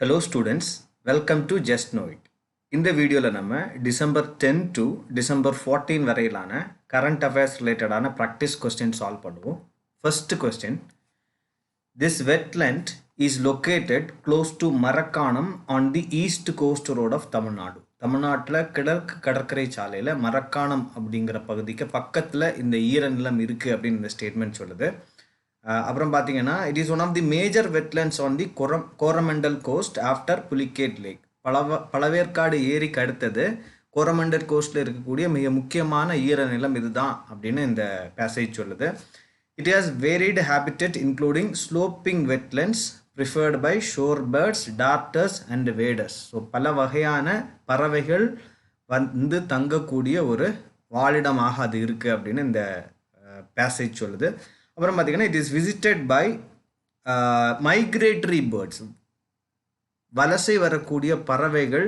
Hello students, welcome to Just Know It. இந்த வீடியோல நம்ம December 10 to December 14 வரையிலான current affairs related ஆன practice question solve பண்ணுவோம். First question. This wetland is located close to Marakanam on the east coast road of Tamil Nadu. தமிழ்நாட்டில் கிழக்கு கடற்கரை சாலையில் மரக்காணம் அப்படிங்கிற பகுதிக்கு பக்கத்தில் இந்த ஈரநிலம் இருக்குது அப்படின்னு இந்த ஸ்டேட்மெண்ட் சொல்லுது. அப்புறம் பார்த்தீங்கன்னா it is one of the major wetlands on the Coromandel coast after Pulicat lake. Pazhaverkadu ஏரிக்கு அடுத்தது கோரமண்டல் கோஸ்டில் இருக்கக்கூடிய மிக முக்கியமான ஈரநிலம் இதுதான் அப்படின்னு இந்த பேசேஜ் சொல்லுது. It has varied habitat including sloping wetlands preferred by shore birds, darters and waders. So பல வகையான பறவைகள் வந்து தங்கக்கூடிய ஒரு வாழிடமாக அது இருக்குது அப்படின்னு இந்த பேசேஜ் சொல்லுது. அப்புறம் பார்த்தீங்கன்னா it is visited by migratory birds, வலசை வரக்கூடிய பறவைகள்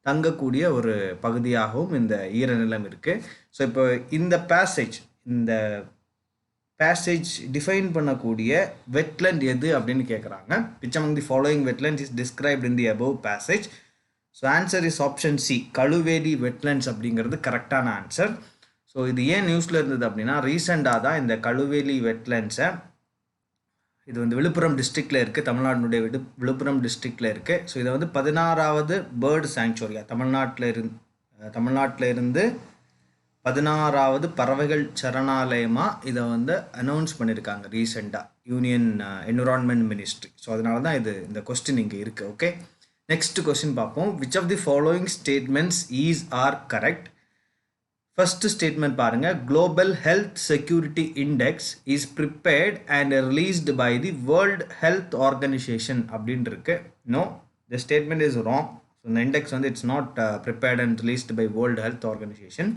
தங்கக்கூடிய ஒரு பகுதியாகவும் இந்த ஈரநிலம் இருக்குது. ஸோ இப்போ இந்த பேசேஜ் டிஃபைன் பண்ணக்கூடிய வெட்லேண்ட் எது அப்படின்னு கேட்குறாங்க. Which among the following wetland is described in the above passage. So answer is option C, Kazhuveli wetlands அப்படிங்கிறது கரெக்டான ஆன்சர். ஸோ இது ஏன் நியூஸில் இருந்தது அப்படின்னா ரீசெண்டாக தான் இந்த கழுவேலி வெட்லேண்ட்ஸை, இது வந்து விழுப்புரம் டிஸ்ட்ரிக்டில் இருக்குது, தமிழ்நாட்டினுடைய விழுப்புரம் டிஸ்ட்ரிக்டில் இருக்குது. ஸோ இதை வந்து 16வது பேர்டு சாங்சுவரியா, தமிழ்நாட்டில் இருந்து 16வது பறவைகள் சரணாலயமாக இதை வந்து அனௌன்ஸ் பண்ணியிருக்காங்க ரீசெண்டாக யூனியன் என்விரான்மெண்ட் மினிஸ்ட்ரி. ஸோ அதனால தான் இந்த கொஸ்டின் இங்கே இருக்குது. ஓகே, நெக்ஸ்ட் கொஸ்டின் பார்ப்போம். Which of the following statements is or correct? First statement பாருங்க, global health security index is prepared and released by the world health organization அப்படின்னு இருக்கு. No, the statement is wrong. So இந்த index வந்து it's not prepared and released by world health organization.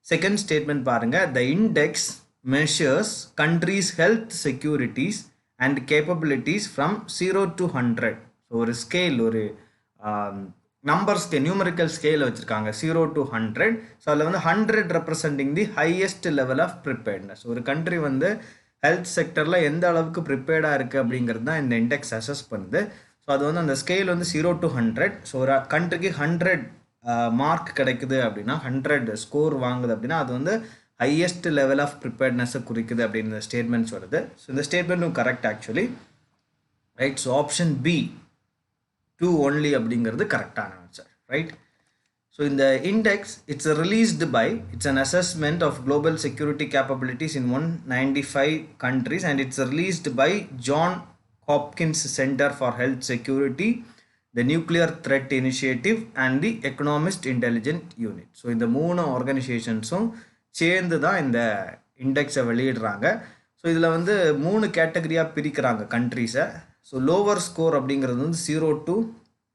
Second statement பாருங்க, the index measures countries health securities and capabilities from 0 to 100. So ஒரு scale, ஒரு number scale, numerical scale வச்சுருக்காங்க 0 to 100. So அதில் வந்து 100 representing the highest level of preparedness. ஒரு country வந்து health செக்டரில் எந்த அளவுக்கு ப்ரிப்பேர்டாக இருக்குது அப்படிங்கிறது தான் இந்த இண்டெக்ஸ் அசஸ் பண்ணுது. ஸோ அது வந்து அந்த ஸ்கேல் வந்து 0 to 100. ஸோ ஒரு கண்ட்ரிக்கு 100 மார்க் கிடைக்குது அப்படின்னா, 100 ஸ்கோர் வாங்குது அப்படின்னா அது வந்து ஹையஸ்ட் லெவல் ஆஃப் ப்ரிப்பேர்ட்னஸை குறிக்குது அப்படின்னு இந்த ஸ்டேட்மெண்ட் சொல்லுது. ஸோ இந்த ஸ்டேட்மெண்ட்டும் correct actually, right. So option B 2 only அப்படிங்கிறது கரெக்டான ஆன்சர், ரைட். ஸோ இந்த index it's released by, it's an assessment of global security capabilities in 195 countries and it's released by John Hopkins Center for Health Security, the Nuclear Threat Initiative and the Economist Intelligence Unit. So இந்த 3 ஆர்கனைசேஷன்ஸும் சேர்ந்து தான் இந்த இண்டெக்ஸை வெளியிடுறாங்க. So இதில் வந்து 3 கேட்டகரியாக பிரிக்கிறாங்க கண்ட்ரீஸை. So lower score அப்படிங்கிறது வந்து 0 to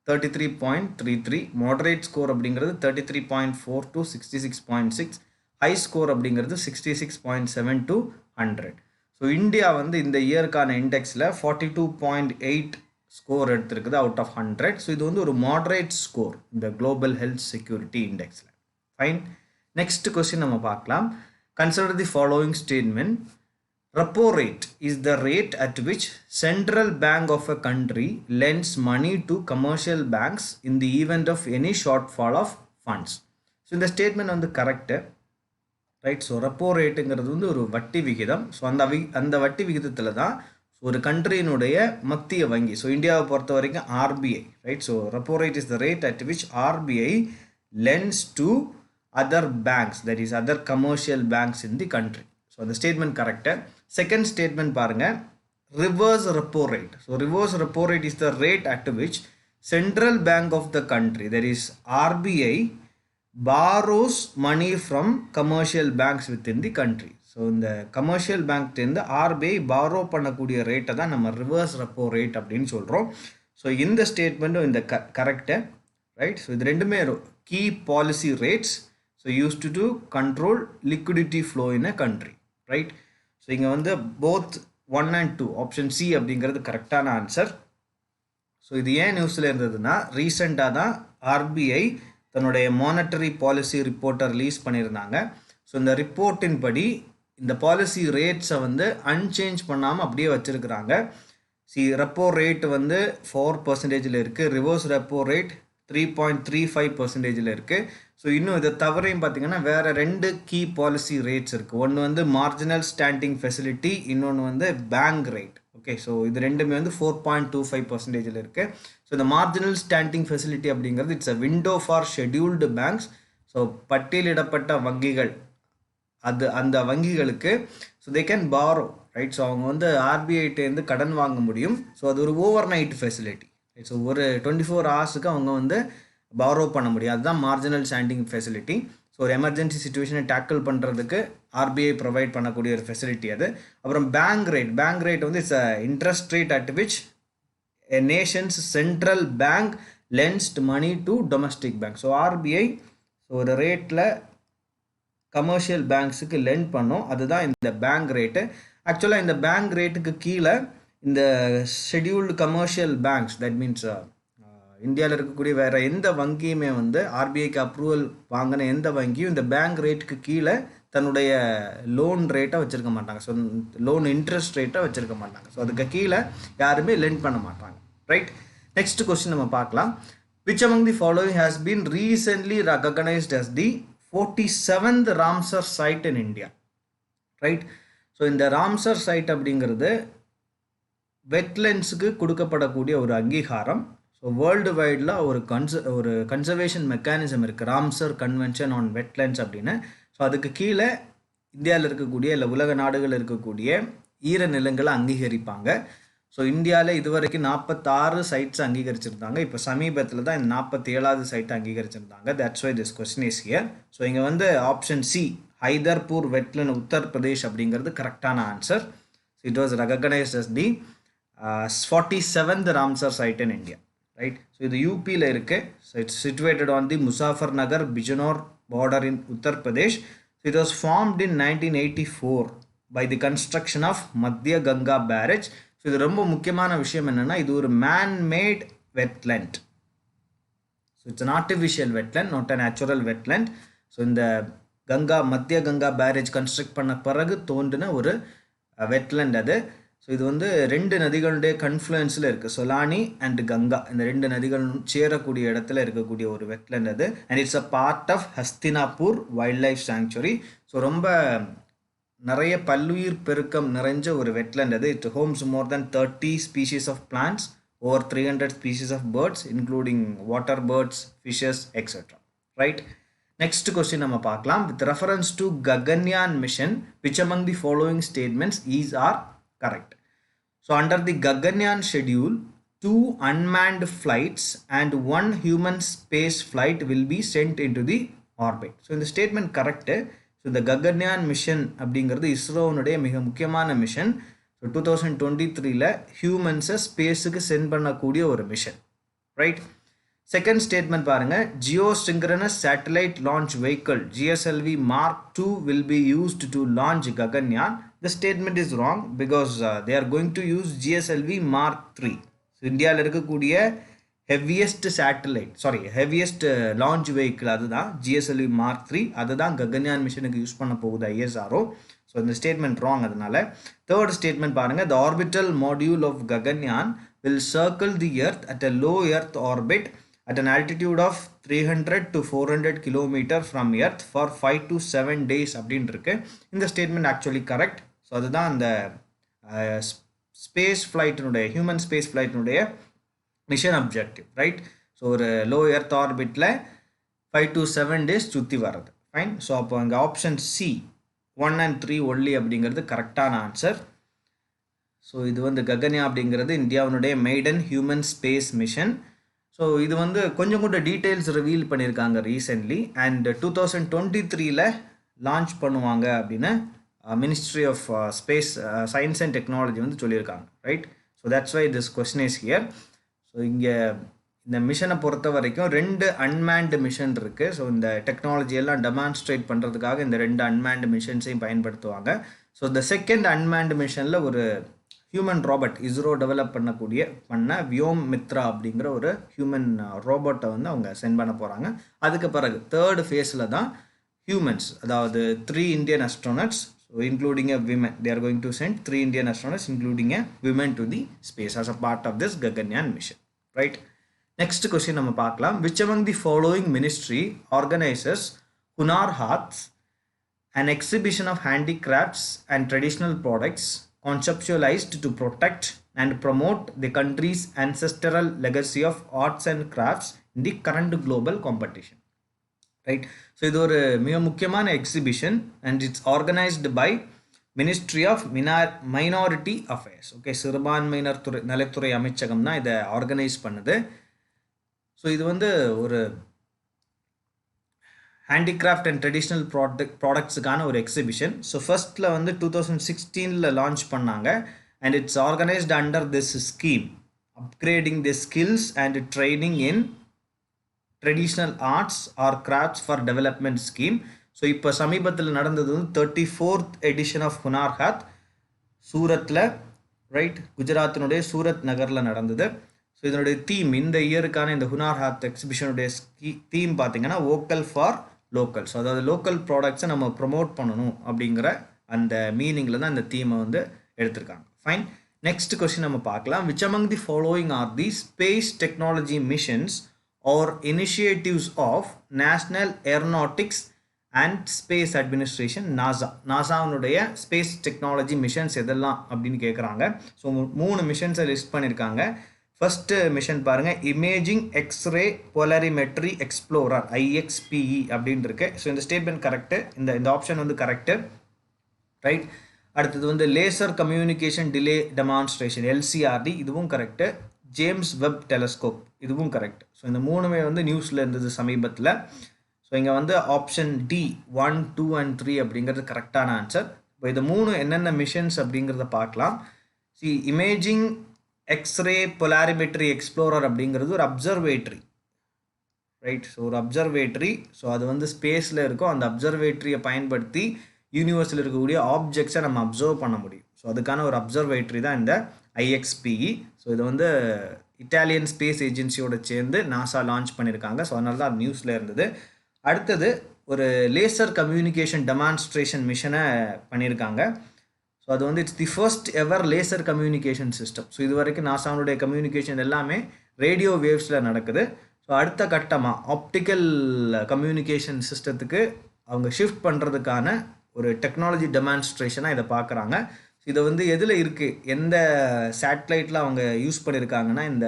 33.33, மாடரேட் ஸ்கோர் அப்படிங்கிறது 33.4 to 66.6, ஹை ஸ்கோர் அப்படிங்கிறது 66.7 to 100. ஸோ இந்தியா வந்து இந்த இயருக்கான இண்டெக்ஸில் 42.8 ஸ்கோர் எடுத்திருக்குது அவுட் ஆஃப் 100. ஸோ இது வந்து ஒரு மாடரேட் ஸ்கோர் இந்த குளோபல் ஹெல்த் செக்யூரிட்டி இண்டெக்ஸில். ஃபைன், நெக்ஸ்ட் கொஸ்டின் நம்ம பார்க்கலாம். Consider the following statement. Repo rate is the rate at which central bank of a country lends money to commercial banks in the event of any shortfall of funds. So இந்த statement வந்து correct, right. So repo ரேட்டுங்கிறது வந்து ஒரு வட்டி விகிதம். So அந்த வட்டி விகிதத்தில் தான் ஒரு கண்ட்ரியினுடைய மத்திய வங்கி, ஸோ இந்தியாவை பொறுத்த வரைக்கும் RBI, right. So repo rate is the rate at which RBI lends to other banks, that is other commercial banks in the country. So அந்த ஸ்டேட்மெண்ட் கரெக்டு. செகண்ட் ஸ்டேட்மெண்ட் பாருங்க, reverse repo rate. So reverse repo rate is the rate at which central bank of the country, that is RBI, borrows money from commercial banks within the country. ஸோ இந்த commercial பேங்க்லேருந்து RBI borrow பண்ணக்கூடிய ரேட்டை தான் நம்ம reverse repo rate அப்படின்னு சொல்கிறோம். So இந்த ஸ்டேட்மெண்ட்டும் இந்த கரெக்டு, ரைட். ஸோ இது ரெண்டுமே key policy rates, so use to control liquidity flow in a country, right. So இங்கே வந்து போத் 1 and 2 ஆப்ஷன் சி அப்படிங்கிறது கரெக்டான ஆன்சர். ஸோ இது ஏன் நியூஸில் இருந்ததுன்னா ரீசெண்டாக தான் RBI தன்னுடைய மானிட்டரி பாலிசி ரிப்போர்ட்டை ரிலீஸ் பண்ணியிருந்தாங்க. ஸோ இந்த ரிப்போர்ட்டின் படி இந்த பாலிசி ரேட்ஸை வந்து அன்சேஞ்ச் பண்ணாமல் அப்படியே வச்சுருக்கிறாங்க. சி ரெப்போ ரேட் வந்து 4% இருக்குது, ரிவர்ஸ் ரெப்போ ரேட் 3.35% இருக்குது. ஸோ இன்னும் இதை தவிரையும் பார்த்தீங்கன்னா வேறு 2 கீ பாலிசி ரேட்ஸ் இருக்குது. ஒன்று வந்து மார்ஜினல் ஸ்டாண்டிங் ஃபெசிலிட்டி, இன்னொன்று வந்து பேங்க் ரேட். ஓகே, ஸோ இது ரெண்டுமே வந்து 4.25% இருக்குது. ஸோ இந்த மார்ஜினல் ஸ்டாண்டிங் ஃபெசிலிட்டி அப்படிங்கிறது it's a window for scheduled banks. So பட்டியலிடப்பட்ட வங்கிகள், அந்த வங்கிகளுக்கு so they can borrow, right. So அவங்க வந்து ஆர்பிஐட்டேருந்து கடன் வாங்க முடியும். ஸோ அது ஒரு ஓவர் நைட் ஃபெசிலிட்டி. ஸோ ஒரு 24 ஹவர்ஸுக்கு அவங்க வந்து பாரோ பண்ண முடியும். அதுதான் மார்ஜினல் ஸ்டாண்டிங் ஃபெசிலிட்டி. ஸோ ஒரு எமர்ஜென்சி சுச்சுவேஷனை டேக்கிள் பண்ணுறதுக்கு ஆர்பிஐ ப்ரொவைட் பண்ணக்கூடிய ஒரு ஃபெசிலிட்டி அது. அப்புறம் பேங்க் ரேட் வந்து it's a interest rate at which a nation's central bank lends money to domestic bank. So RBI so ஒரு ரேட்டில் கமர்ஷியல் பேங்க்ஸுக்கு லெண்ட் பண்ணோம், அதுதான் இந்த பேங்க் ரேட்டு. ஆக்சுவலாக இந்த பேங்க் ரேட்டுக்கு கீழே இந்த scheduled commercial banks, that means இந்தியாவில் இருக்கக்கூடிய வேறு எந்த வங்கியுமே வந்து ஆர்பிஐக்கு அப்ரூவல் வாங்கின எந்த வங்கியும் இந்த பேங்க் ரேட்டுக்கு கீழே தன்னுடைய லோன் ரேட்டை வச்சுருக்க மாட்டாங்க. ஸோ லோன் இன்ட்ரெஸ்ட் ரேட்டை வச்சுருக்க மாட்டாங்க. ஸோ அதுக்கு கீழே யாருமே லெண்ட் பண்ண மாட்டாங்க, ரைட். நெக்ஸ்ட் கொஸ்டின் நம்ம பார்க்கலாம். Which among the following has been recently recognized as the 47th Ramsar Site in India? Right. So இந்த ராம்சர் சைட் அப்படிங்கிறது வெட்லண்ட்ஸுக்கு கொடுக்கப்படக்கூடிய ஒரு அங்கீகாரம். ஸோ வேர்ல்டு வைடில் ஒரு கன்சர்வேஷன் மெக்கானிசம் இருக்குது, ராம்சர் கன்வென்ஷன் ஆன் வெட்லண்ட்ஸ் அப்படின்னு. ஸோ அதுக்கு கீழே இந்தியாவில் இருக்கக்கூடிய இல்லை உலக நாடுகள் இருக்கக்கூடிய ஈர நிலங்களை அங்கீகரிப்பாங்க. ஸோ இந்தியாவில் இதுவரைக்கும் 46 சைட்ஸ் அங்கீகரிச்சிருந்தாங்க. இப்போ சமீபத்தில் தான் இந்த 47வது சைட்டை அங்கீகரிச்சிருந்தாங்க. That's why this question is here. So இங்கே வந்து option C Haiderpur wetland Uttar Pradesh அப்படிங்கிறது கரெக்டான answer. So it was recognised as the 47th Ramsar site in India, right. So இது யூபியில் இருக்குது. So it's situated on the Muzaffar Nagar Bijnor border in Uttar Pradesh. So it was formed in 1984 by the construction of Madhya Ganga barrage. So இது ரொம்ப முக்கியமான விஷயம் என்னன்னா, இது ஒரு man-made wetland. So it's an artificial wetland, not a natural wetland. So இந்த மத்திய Ganga barrage construct பண்ண பிறகு தோன்றின ஒரு வெட்லேண்ட் அது. ஸோ இது வந்து 2 நதிகளுடைய கன்ஃப்ளூயன்ஸில் இருக்குது, சொலானி அண்ட் கங்கா. இந்த 2 நதிகளும் சேரக்கூடிய இடத்துல இருக்கக்கூடிய ஒரு வெட்லேண்ட் அது. And it's a part of Hastinapur wildlife sanctuary. So ரொம்ப நிறைய பல்லுயிர் பெருக்கம் நிறைஞ்ச ஒரு வெட்லேண்ட் அது. It homes more than 30 species of plants, over 300 species of birds including water birds, fishes etcetera, right. Next question நம்ம பார்க்கலாம். With reference to Gaganyaan mission, which among the following statements is or correct? So under the Gaganyaan schedule, 2 unmanned flights and 1 human space flight will be sent into the orbit. So இந்த statement correct. So இந்த Gaganyaan mission அப்படிங்கிறது இஸ்ரோனுடைய மிக முக்கியமான mission. So 2023 ஹியூமன்ஸை ஸ்பேஸுக்கு send பண்ணக்கூடிய ஒரு மிஷன், ரைட். செகண்ட் ஸ்டேட்மெண்ட் பாருங்கள். Geosynchronous satellite launch vehicle GSLV Mark II will be used to launch Gaganyaan. The statement is wrong because they are going to use GSLV Mark III. So இந்தியாவில் இருக்கக்கூடிய heaviest launch vehicle அதுதான் GSLV Mark III. அதுதான் Gaganyaan மிஷனுக்கு use பண்ண போகுது ISRO. So இந்த statement wrong. அதனால third statement பாருங்கள். The orbital module of Gaganyaan will circle the earth at a low earth orbit at an altitude of 300 to 400 kilometer from earth for 5 to 7 days அப்படின்னு இருக்கு. இந்த statement actually correct. So அதுதான் அந்த space ஃப்ளைட்டினுடைய human space ஃப்ளைட்டினுடைய mission objective, right. So ஒரு low earth ஆர்பிட்டில் 5 to 7 days சுற்றி வர்றது, ஃபைன். ஸோ அப்போ அங்கே ஆப்ஷன் சி 1 and 3 ஒன்லி அப்படிங்கிறது கரெக்டான ஆன்சர். ஸோ இது வந்து ககன்யான் அப்படிங்கிறது இந்தியாவினுடைய maiden human space mission. So இது வந்து கொஞ்சம் கூட டீட்டெயில்ஸ் ரிவீல் பண்ணியிருக்காங்க ரீசென்ட்லி. அண்ட் 2023 லான்ச் பண்ணுவாங்க அப்படின்னு ministry of space science and technology வந்து சொல்லியிருக்காங்க, right. So that's why this question is here. So இங்கே இந்த மிஷனை பொறுத்த வரைக்கும் 2 அன்மேன்டு மிஷன் இருக்குது. ஸோ இந்த டெக்னாலஜியெல்லாம் டெமான்ஸ்ட்ரேட் பண்ணுறதுக்காக இந்த 2 அன்மேன்டு மிஷன்ஸையும் பயன்படுத்துவாங்க. ஸோ இந்த செகண்ட் அன்மேன்டு மிஷனில் ஒரு ஹியூமன் ரோபோட் இஸ்ரோ டெவலப் பண்ண வியோம் மித்ரா அப்படிங்கிற ஒரு ஹியூமன் ரோபோட்டை வந்து அவங்க சென்ட் பண்ண போகிறாங்க. அதுக்கு பிறகு தேர்டு ஃபேஸில் தான் ஹியூமன்ஸ், அதாவது 3 Indian astronauts, So including a women, they are going to send 3 Indian astronauts including a women to the space as a part of this Gaganyaan mission, right? Next question நம்ம பார்க்கலாம். Which among the following ministry organizes Hunar Haats, an exhibition of handicrafts and traditional products conceptualized to protect and promote the country's ancestral legacy of arts and crafts in the current global competition, right? So இது ஒரு மிக முக்கியமான exhibition and it's organized by Ministry of Minority Affairs. Okay, சிறுபான்மையினர் நலத்துறை அமைச்சகம் தான் இதை organise பண்ணுது. ஸோ இது வந்து ஒரு ஹேண்டிகிராஃப்ட் அண்ட் ட்ரெடிஷ்னல் ப்ராடக்ட்ஸுக்கான ஒரு எக்ஸிபிஷன். ஸோ ஃபர்ஸ்ட்டில் வந்து 2016 லான்ச் பண்ணாங்க and it's organized under this scheme, upgrading the skills and training in traditional arts or crafts for development scheme. So இப்போ சமீபத்தில் நடந்தது வந்து 34th edition of Hunar Haats சூரத்தில், right, குஜராத்தினுடைய Surat நகரில் நடந்தது. ஸோ இதனுடைய தீம், இந்த இயருக்கான இந்த ஹுனார் ஹாத் எக்ஸிபிஷனுடைய தீம் பார்த்தீங்கன்னா வோக்கல் ஃபார் லோக்கல். ஸோ அதாவது லோக்கல் ப்ராடக்ட்ஸை நம்ம ப்ரொமோட் பண்ணணும் அப்படிங்கிற அந்த மீனிங்கில் தான் இந்த தீமை வந்து எடுத்திருக்காங்க. ஃபைன். நெக்ஸ்ட் கொஸ்டின் நம்ம பார்க்கலாம். Which among the following are the space technology missions or initiatives of National Aeronautics and Space Administration, NASA. நாசாவினுடைய ஸ்பேஸ் டெக்னாலஜி மிஷன்ஸ் எதெல்லாம் அப்படின்னு கேட்குறாங்க. ஸோ 3 மிஷன்ஸை லிஸ்ட் பண்ணியிருக்காங்க. ஃபர்ஸ்ட் மிஷன் பாருங்க, imaging X ray polarimetry explorer, IXPE அப்படின்னு இருக்கு. ஸோ இந்த ஸ்டேட்மெண்ட் கரெக்டு, இந்த ஆப்ஷன் வந்து கரெக்டு, ரைட். அடுத்தது வந்து laser communication delay demonstration, LCRD, இதுவும் கரெக்டு. ஜேம்ஸ் வெப் டெலஸ்கோப், இதுவும் கரெக்ட். ஸோ இந்த 3மே வந்து நியூஸில் இருந்தது சமீபத்தில். ஸோ இங்கே வந்து ஆப்ஷன் D 1, 2 and 3 அப்படிங்கிறது கரெக்டான ஆன்சர். இப்போ இது 3 என்னென்ன மிஷன்ஸ் அப்படிங்கிறத பார்க்கலாம். இமேஜிங் எக்ஸ்ரே பொலாரிமெட்ரி எக்ஸ்ப்ளோரர் அப்படிங்கிறது ஒரு அப்சர்வேட்ரி, ரைட். ஸோ ஒரு அப்சர்வேட்ரி, ஸோ அது வந்து ஸ்பேஸில் இருக்கும். அந்த அப்சர்வேட்ரியை பயன்படுத்தி யூனிவர்ஸில் இருக்கக்கூடிய ஆப்ஜெக்ட்ஸை நம்ம அப்சர்வ் பண்ண முடியும். ஸோ அதுக்கான ஒரு அப்சர்வேட்ரி தான் இந்த IXPE. ஸோ இது வந்து இட்டாலியன் ஸ்பேஸ் ஏஜென்சியோட சேர்ந்து நாசா லான்ச் பண்ணியிருக்காங்க. ஸோ அதனால தான் நியூஸில் இருந்தது. அடுத்தது ஒரு லேசர் கம்யூனிகேஷன் டெமான்ஸ்ட்ரேஷன் மிஷனை பண்ணியிருக்காங்க. ஸோ அது வந்து it's the first ever laser communication system. So இது வரைக்கும் நாசாவுடைய கம்யூனிகேஷன் எல்லாமே ரேடியோ வேவ்ஸில் நடக்குது. ஸோ அடுத்த கட்டமாக ஆப்டிக்கல் கம்யூனிகேஷன் சிஸ்டத்துக்கு அவங்க ஷிஃப்ட் பண்ணுறதுக்கான ஒரு டெக்னாலஜி டெமான்ஸ்ட்ரேஷனாக இதை பார்க்குறாங்க. இதை வந்து எதில் இருக்குது, எந்த சேட்டலைட்டில் அவங்க யூஸ் பண்ணியிருக்காங்கன்னா இந்த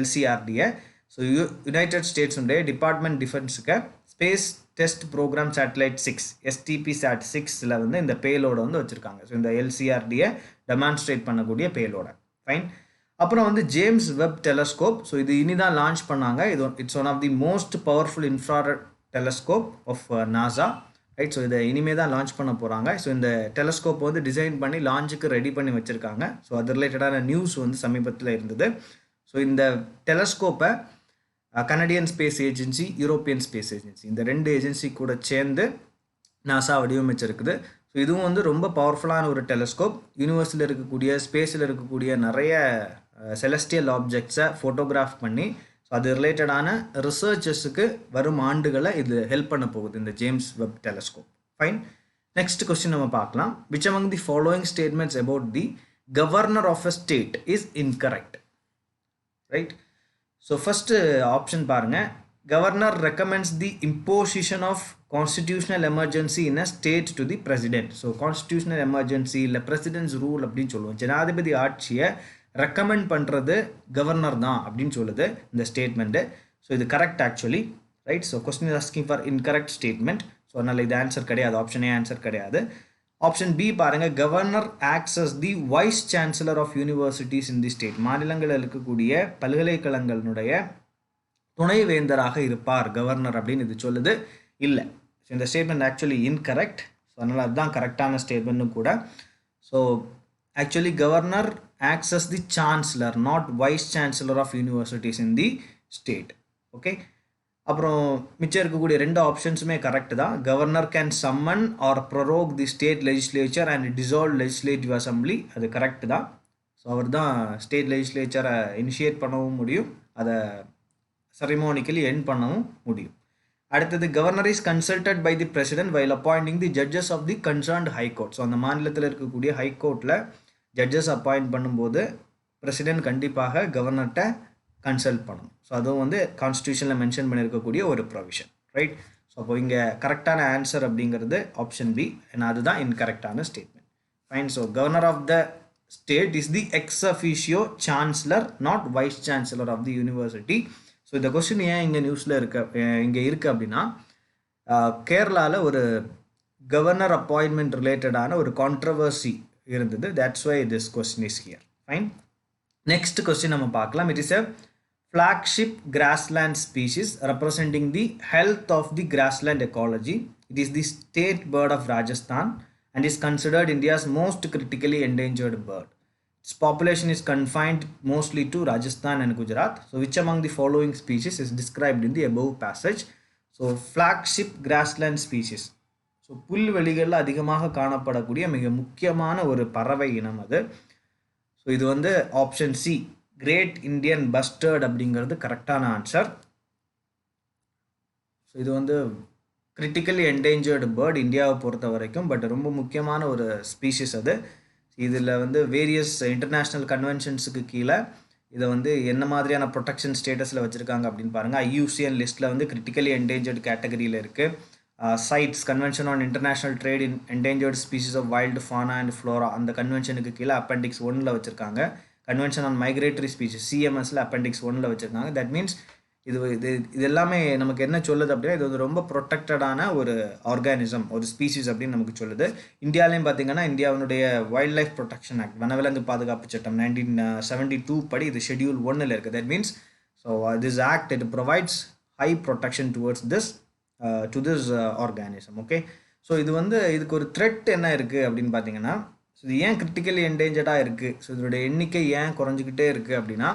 LCRDயை. ஸோ யுனைடெட் ஸ்டேட்ஸுடைய டிபார்ட்மெண்ட் டிஃபென்ஸுக்கு space test program satellite 6 STPSat 6ல் வந்து இந்த பேலோட வந்து வச்சுருக்காங்க. ஸோ இந்த LCRDயை டெமான்ஸ்ட்ரேட் பண்ணக்கூடிய பேலோட. ஃபைன். அப்புறம் வந்து ஜேம்ஸ் வெப் டெலஸ்கோப். ஸோ இது இனிதான் லான்ச் பண்ணாங்க. It's one of the most powerful infrared telescope of NASA, right. So இதை இனிமேல் தான் லான்ச் பண்ண போகிறாங்க. ஸோ இந்த டெலஸ்கோப் வந்து டிசைன் பண்ணி லான்ச்சுக்கு ரெடி பண்ணி வச்சுருக்காங்க. ஸோ அது ரிலேட்டடான நியூஸ் வந்து சமீபத்தில் இருந்தது. ஸோ இந்த டெலஸ்கோப்பை Canadian space agency, European space agency, இந்த 2 ஏஜென்சி கூட சேர்ந்து நாசா வடிவமைச்சிருக்குது. ஸோ இதுவும் வந்து ரொம்ப பவர்ஃபுல்லான ஒரு டெலஸ்கோப். யூனிவர்ஸில் இருக்கக்கூடிய, ஸ்பேஸில் இருக்கக்கூடிய நிறைய செலஸ்டியல் ஆப்ஜெக்ட்ஸை ஃபோட்டோகிராஃப் பண்ணி, ஸோ அது ரிலேட்டடான ரிசர்ச்சஸுக்கு வரும் ஆண்டுகளை இது ஹெல்ப் பண்ண போகுது, இந்த James Webb telescope. Fine. Next question நம்ம பார்க்கலாம். Which among the following statements about the governor of a state is incorrect, right. So first option பாருங்கள், governor recommends the imposition of constitutional emergency in a state to the president. So constitutional emergency இல்லை president's rule அப்படின்னு சொல்லுவோம். ஜனாதிபதி ஆட்சியை recommend பண்ணுறது governor தான் அப்படின்னு சொல்லுது இந்த ஸ்டேட்மெண்ட்டு. ஸோ இது correct actually, right. So question is asking for incorrect statement. So அதனால் இது ஆன்சர் கிடையாது, ஆப்ஷனே ஆன்சர் கிடையாது. ஆப்ஷன் பி பாருங்கள், governor acts as the vice chancellor of universities in the state. மாநிலங்களில் இருக்கக்கூடிய பல்கலைக்கழகங்களுடைய துணைவேந்தராக இருப்பார் கவர்னர் அப்படின்னு இது சொல்லுது. இல்லை, ஸோ இந்த ஸ்டேட்மெண்ட் ஆக்சுவலி இன்கரெக்ட். ஸோ அதனால் அதுதான் கரெக்டான ஸ்டேட்மெண்ட்டும் கூட. So actually governor acts as the chancellor, not vice chancellor of universities in the state. Okay, அப்புறம் மிச்சம் இருக்கக்கூடிய 2 ஆப்ஷன்ஸுமே கரெக்ட் தான். Governor can summon or prorogue the state legislature and dissolve legislative assembly, அது கரெக்ட் தான். ஸோ அவர் தான் state லெஜிஸ்லேச்சரை initiate பண்ணவும் முடியும், அதை செரிமோனிக்கலி எண்ட் பண்ணவும் முடியும். அடுத்தது governor is consulted by the president while appointing the judges of the concerned high court. So அந்த மாநிலத்தில் இருக்கக்கூடிய ஹை கோர்ட்டில் ஜட்ஜஸ் அப்பாயிண்ட் பண்ணும்போது பிரசிடென்ட் கண்டிப்பாக கவர்னர்கிட்ட கன்சல்ட் பண்ணணும். ஸோ அதுவும் வந்து கான்ஸ்டியூஷனில் மென்ஷன் பண்ணியிருக்கக்கூடிய ஒரு ப்ரொவிஷன், ரைட்? ஸோ அப்போ இங்கே கரெக்டான ஆன்சர் அப்படிங்கிறது ஆப்ஷன் பி, ஏன்னா அதுதான் இன்கரெக்டான statement. Fine. So governor of the state is the ex officio chancellor, not vice chancellor of the university. So இந்த கொஸ்டின் ஏன் இங்கே நியூஸில் இங்கே இருக்குது அப்படின்னா, கேரளாவில் ஒரு கவர்னர் அப்பாயின்மெண்ட் ரிலேட்டடான ஒரு கான்ட்ரவர்சி இருந்தது. That's why this question is here. Fine. Next question நம்ம பார்க்கலாம். It is a flagship grassland species representing the health of the grassland ecology. It is the state bird of Rajasthan and is considered India's most critically endangered bird. Its population is confined mostly to Rajasthan and Gujarat. So which among the following species is described in the above passage? So flagship grassland species. So புல்வெளிகளில் அதிகமாக காணப்படக்கூடிய மிக முக்கியமான ஒரு பறவை இனம் அது. So இது வந்து option C, great Indian bustard அப்படிங்கிறது கரெக்டான ஆன்சர். ஸோ இது வந்து கிரிட்டிக்கலி என்டேஞ்சர்டு பேர்ட் இந்தியாவை பொறுத்த வரைக்கும், பட் ரொம்ப முக்கியமான ஒரு ஸ்பீஷிஸ் அது. இதில் வந்து வேரியஸ் இன்டர்நேஷ்னல் கன்வென்ஷன்ஸுக்கு கீழே இதை வந்து என்ன மாதிரியான ப்ரொடெக்ஷன் ஸ்டேட்டஸில் வச்சுருக்காங்க அப்படின்னு பாருங்கள். IUCN லிஸ்ட்டில் வந்து கிரிட்டிக்கலி என்டேஞ்சர்டு கேட்டகரியில் இருக்குது. CITES convention on international trade in endangered species of wild fauna and flora, அந்த கன்வென்ஷனுக்கு கீழே Appendix 1ல் வச்சுருக்காங்க. கன்வென்ஷன் ஆன் மைக்ரேட்டரி ஸ்பீஷிஸ் CMSல Appendix 1ல் வச்சுருக்காங்க. தட் மீன்ஸ் இது எல்லாமே நமக்கு என்ன சொல்லுது அப்படின்னா, இது வந்து ரொம்ப ப்ரொடெக்டடான ஒரு ஆர்கானிசம், ஒரு ஸ்பீஷிஸ் அப்படின்னு நமக்கு சொல்லுது. இந்தியாவிலையும் பார்த்தீங்கன்னா இந்தியாவினுடைய வைல்ட் லைஃப் ப்ரொடெக்ஷன் ஆக்ட், வனவிலங்கு பாதுகாப்பு சட்டம் 1972 படி இது ஷெட்யூல் 1ல் இருக்குது. That means so this act it provides high protection towards this to this organism. Okay. So இது வந்து இதுக்கு ஒரு த்ரெட் என்ன இருக்குது அப்படின்னு பார்த்தீங்கன்னா, ஸோ இது ஏன் கிரிட்டிக்கலி என்டேஞ்சர்டாக இருக்குது, ஸோ இதோடைய எண்ணிக்கை ஏன் குறைஞ்சிக்கிட்டே இருக்குது அப்படின்னா,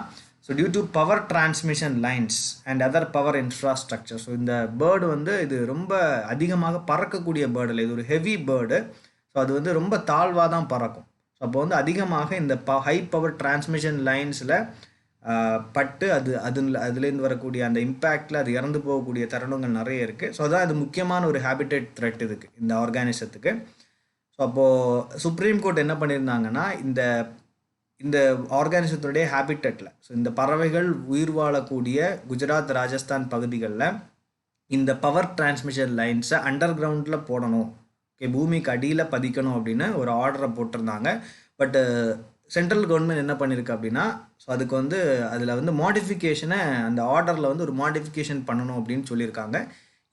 so due to power transmission lines and other power infrastructure. So இந்த பேர்டு வந்து இது ரொம்ப அதிகமாக பறக்கக்கூடிய பேர்டு இல்லை, இது ஒரு ஹெவி பேர்டு. ஸோ அது வந்து ரொம்ப தாழ்வாக தான் பறக்கும். ஸோ அப்போ வந்து அதிகமாக இந்த ஹை பவர் டிரான்ஸ்மிஷன் லைன்ஸில் பட்டு அதுலேருந்து வரக்கூடிய அந்த இம்பேக்டில் அது இறந்து போகக்கூடிய தருணங்கள் நிறைய இருக்குது. ஸோ அதான் இது முக்கியமான ஒரு ஹேபிட்டேட் த்ரெட் இதுக்கு, இந்த ஆர்கானிசத்துக்கு. ஸோ அப்போது சுப்ரீம் கோர்ட் என்ன பண்ணியிருந்தாங்கன்னா, இந்த ஆர்கானிசத்துடைய ஹேபிட்டட்டில், ஸோ இந்த பறவைகள் உயிர் வாழக்கூடிய குஜராத் ராஜஸ்தான் பகுதிகளில் இந்த பவர் டிரான்ஸ்மிஷன் லைன்ஸை அண்டர் கிரவுண்டில் போடணும், ஓகே, பூமிக்கு அடியில் பதிக்கணும் அப்படின்னு ஒரு ஆர்டரை போட்டிருந்தாங்க. பட்டு சென்ட்ரல் கவர்மெண்ட் என்ன பண்ணியிருக்கு அப்படின்னா, ஸோ அதுக்கு வந்து அதில் வந்து மாடிஃபிகேஷனை, அந்த ஆர்டரில் வந்து ஒரு மாடிஃபிகேஷன் பண்ணணும் அப்படின்னு சொல்லியிருக்காங்க.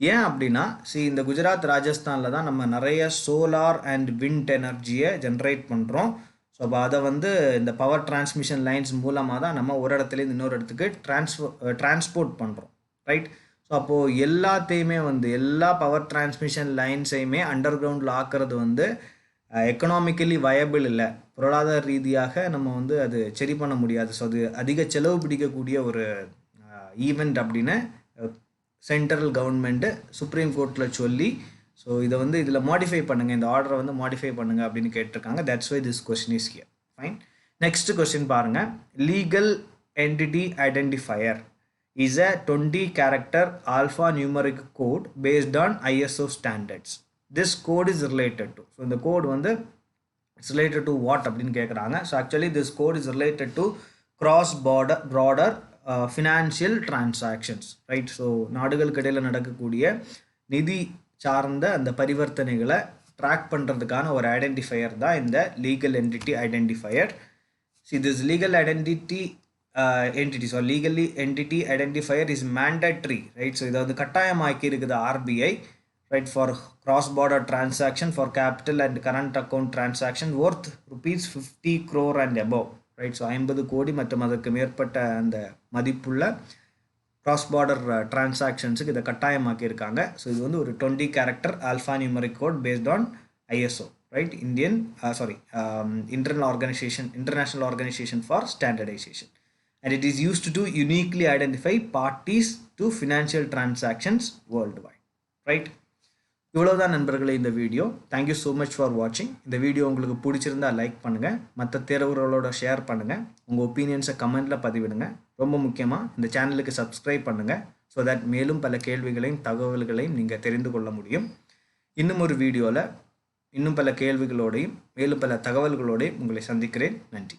ஏன் அப்படின்னா, இந்த குஜராத் ராஜஸ்தானில் தான் நம்ம நிறைய சோலார் அண்ட் விண்ட் எனர்ஜியை ஜென்ரேட் பண்ணுறோம். ஸோ அப்போ அதை வந்து இந்த பவர் டிரான்ஸ்மிஷன் லைன்ஸ் மூலமாக தான் நம்ம ஒரு இடத்துலேருந்து இன்னொரு இடத்துக்கு டிரான்ஸ்போர்ட் பண்ணுறோம், ரைட்? ஸோ அப்போது எல்லாத்தையுமே வந்து எல்லா பவர் டிரான்ஸ்மிஷன் லைன்ஸையுமே அண்டர் கிரவுண்டில் ஆக்கிறது வந்து எக்கனாமிக்கலி வயபிள் இல்லை, பொருளாதார ரீதியாக நம்ம வந்து அது சரி பண்ண முடியாது. ஸோ அது அதிக செலவு பிடிக்கக்கூடிய ஒரு ஈவெண்ட் அப்படின்னு சென்ட்ரல் கவர்மெண்ட்டு சுப்ரீம் கோர்ட்டில் சொல்லி, ஸோ இதை வந்து இதில் மாடிஃபை பண்ணுங்கள், இந்த ஆர்டரை வந்து மாடிஃபை பண்ணுங்கள் அப்படின்னு கேட்டிருக்காங்க. That's why this question is here. Fine. Next question பாருங்கள். Legal entity identifier is a 20 character alphanumeric code based on ISO standards. This code is related to, so இந்த கோட் வந்து இட்ஸ் ரிலேட்டட் டு வாட் அப்படின்னு கேட்குறாங்க. So actually this code is related to cross border financial transactions, right? So நாடுகளுக்கு இடையில் நடக்கக்கூடிய நிதி சார்ந்த அந்த பரிவர்த்தனைகளை ட்ராக் பண்ணுறதுக்கான ஒரு ஐடென்டிஃபையர் தான் இந்த legal entity identifier. This legal entity, so legally entity identifier is mandatory, right? So இதை வந்து கட்டாயமாக்கி இருக்குது RBI, right, for cross border transaction for capital and current account transaction worth ₹50 crore and above, right? So 50 கோடி மற்றும் அதற்கு மேற்பட்ட அந்த மதிப்புள்ள cross border transactions இதை கட்டாயமாக்கி இருக்காங்க. ஸோ இது வந்து ஒரு 20 character alphanumeric code based on ISO, right? International Organization for Standardization. And it is used to uniquely identify parties to financial transactions worldwide, right? இவ்வளவுதான் நண்பர்களே இந்த video. Thank you so much for வாட்சிங். இந்த வீடியோ உங்களுக்கு பிடிச்சிருந்தா லைக் பண்ணுங்கள், மற்ற தேர்வுகளோட share பண்ணுங்கள், உங்கள் ஒப்பீனியன்ஸை கமெண்ட்டில் பதிவிடுங்க. ரொம்ப முக்கியமாக இந்த சேனலுக்கு சப்ஸ்கிரைப் பண்ணுங்கள். ஸோ தட் மேலும் பல கேள்விகளையும் தகவல்களையும் நீங்கள் தெரிந்து கொள்ள முடியும். இன்னும் ஒரு வீடியோவில் இன்னும் பல கேள்விகளோடையும் மேலும் பல தகவல்களோடையும் உங்களை சந்திக்கிறேன். நன்றி.